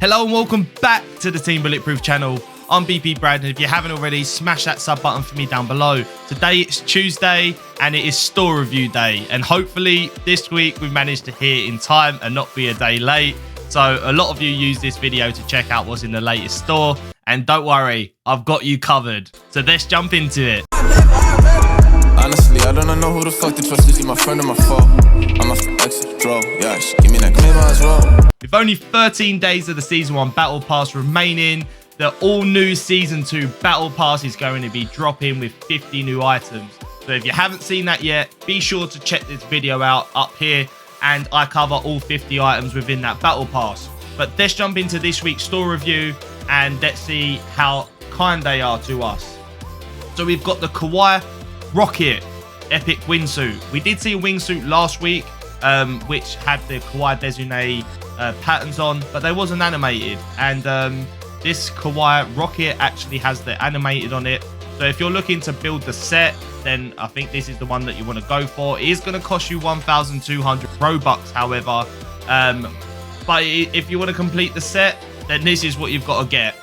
Hello and welcome back to the Team Bulletproof channel. I'm BP Brad, and if you haven't already, smash that sub button for me down below. Today it's Tuesday and it is store review day, and hopefully this week we've managed to hit it in time and not be a day late. So a lot of you use this video to check out what's in the latest store, and don't worry, I've got you covered. So let's jump into it. Honestly, I don't know who the fuck to trust. Is he my friend or my foe? I'm a exit draw. Yeah, she give me that claim as well. With only 13 days of the Season 1 Battle Pass remaining, the all-new Season 2 Battle Pass is going to be dropping with 50 new items. So if you haven't seen that yet, be sure to check this video out up here, and I cover all 50 items within that Battle Pass. But let's jump into this week's store review, and let's see how kind they are to us. So we've got the Kawaii Rocket Epic Wingsuit. We did see a wingsuit last week, which had the Kawaii Desuné patterns on, but they wasn't animated, and this Kawaii Rocket actually has the animated on it. So if you're looking to build the set, then I think this is the one that you want to go for. It is going to cost you 1,200 Robux, however, but if you want to complete the set, then this is what you've got to get.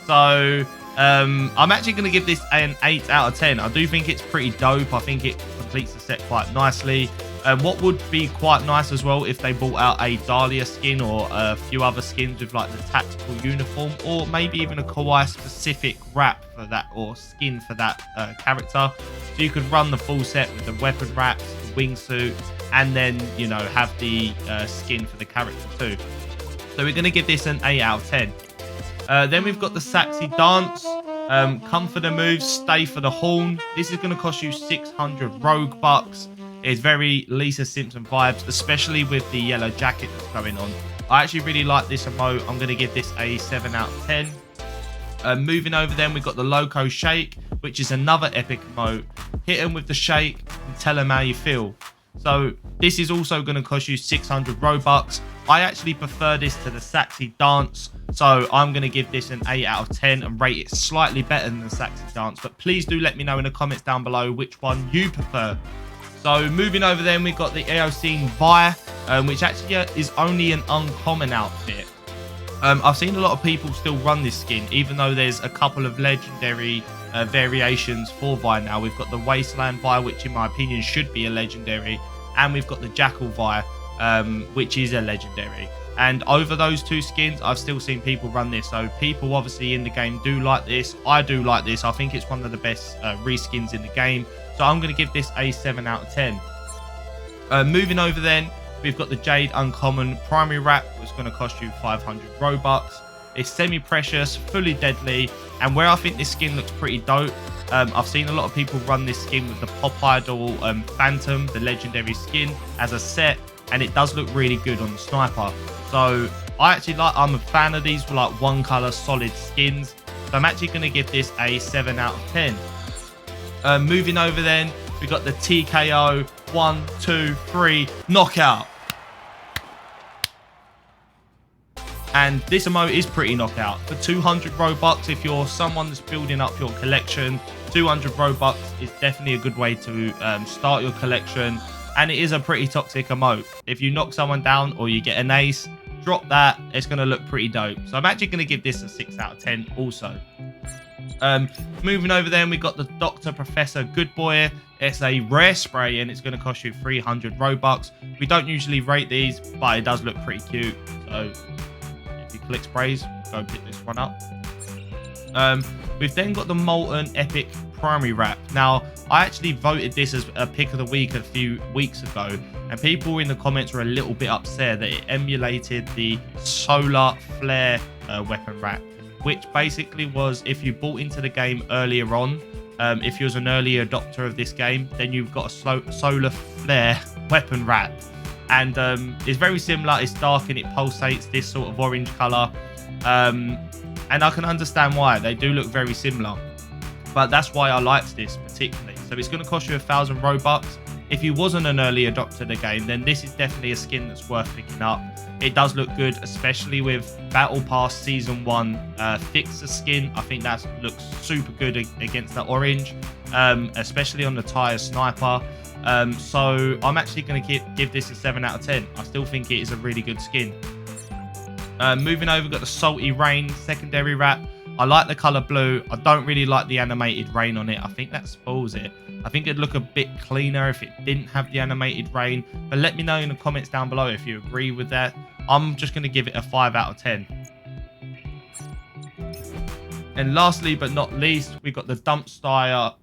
So I'm actually going to give this an 8 out of 10. I do think it's pretty dope. I think it completes the set quite nicely. What would be quite nice as well if they brought out a Dahlia skin or a few other skins with like the tactical uniform, or maybe even a Kawaii specific wrap for that, or skin for that character. So you could run the full set with the weapon wraps, the wingsuit, and then, you know, have the skin for the character too. So we're going to give this an 8 out of 10. Then we've got the Saxy Dance. Come for the moves, stay for the horn. This is going to cost you 600 Rogue Bucks. It's very Lisa Simpson vibes, especially with the yellow jacket that's going on. I actually really like this emote. I'm going to give this a 7 out of 10. Moving over then, we've got the Loco Shake, which is another epic emote. Hit him with the shake and tell him how you feel. So this is also going to cost you 600 Robux. I actually prefer this to the Saxy Dance, so I'm going to give this an 8 out of 10 and rate it slightly better than the Saxy Dance. But please do let me know in the comments down below which one you prefer. So moving over then, we've got the Eocene Vi, which actually is only an uncommon outfit. I've seen a lot of people still run this skin, even though there's a couple of legendary variations for Vi now. We've got the Wasteland Vi, which in my opinion should be a legendary, and we've got the Jackal Vi, which is a legendary. And over those two skins, I've still seen people run this. So people obviously in the game do like this. I do like this. I think it's one of the best reskins in the game. So I'm going to give this a 7 out of 10. Moving over then, we've got the Jade Uncommon Primary Wrap, which is going to cost you 500 Robux. It's semi-precious, fully deadly, and where I think this skin looks pretty dope, I've seen a lot of people run this skin with the Pop Idol Phantom, the legendary skin, as a set, and it does look really good on the sniper. So I'm a fan of these like one color solid skins. So I'm actually going to give this a 7 out of 10. Moving over then, we've got the TKO 1, 2, 3 knockout. And this emote is pretty knockout. For 200 Robux, if you're someone that's building up your collection, 200 Robux is definitely a good way to start your collection. And it is a pretty toxic emote. If you knock someone down or you get an ace, drop that. It's going to look pretty dope. So I'm actually going to give this a 6 out of 10 also. Moving over then, we've got the Dr. Professor Good Boy. It's a rare spray and it's going to cost you 300 Robux. We don't usually rate these, but it does look pretty cute. So if you collect sprays, go pick this one up. We've then got the Molten Epic Primary Wrap. Now, I actually voted this as a pick of the week a few weeks ago, and people in the comments were a little bit upset that it emulated the Solar Flare weapon wrap, which basically was if you bought into the game earlier on, if you was an early adopter of this game, then you've got a Solar Flare weapon wrap. And it's very similar. It's dark and it pulsates this sort of orange color. And I can understand why. They do look very similar. But that's why I liked this particularly. So it's going to cost you 1,000 Robux. If you wasn't an early adopter of the game, then this is definitely a skin that's worth picking up. It does look good, especially with Battle Pass Season 1 Fixer skin. I think that looks super good against the orange, especially on the Tire Sniper. So I'm actually going to give this a 7 out of 10. I still think it is a really good skin. Moving over, got the Salty Rain secondary wrap. I like the color blue. I don't really like the animated rain on it. I think that spoils it. I think it'd look a bit cleaner if it didn't have the animated rain. But let me know in the comments down below if you agree with that. I'm just going to give it a 5 out of 10. And lastly but not least, we got the Dumpster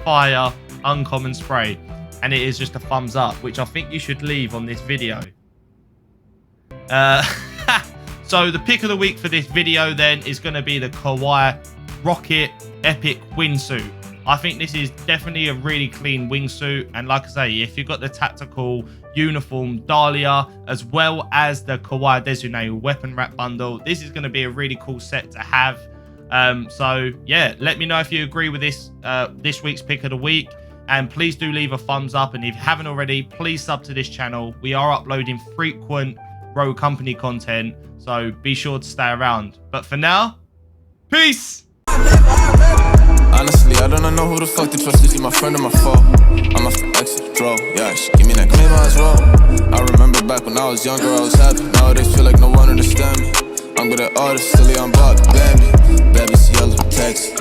Fire Uncommon Spray. And it is just a thumbs up, which I think you should leave on this video. So the pick of the week for this video then is going to be the Kawaii Rocket Epic Wingsuit. I think this is definitely a really clean wingsuit. And like I say, if you've got the tactical uniform Dahlia as well as the Kawaii Designated Weapon Wrap bundle, this is going to be a really cool set to have. So yeah, let me know if you agree with this this week's pick of the week. And please do leave a thumbs up. And if you haven't already, please sub to this channel. We are uploading frequent Rogue Company content, so be sure to stay around. But for now, peace! Honestly, I don't know who the fuck to trust. Is he my friend or my foe? I'm a exit draw. Yeah, she give me that claim as well. I remember back when I was younger, I was happy. Nowadays feel like no one understand me. I'm good at artists, silly on block, baby. Baby's yellow text.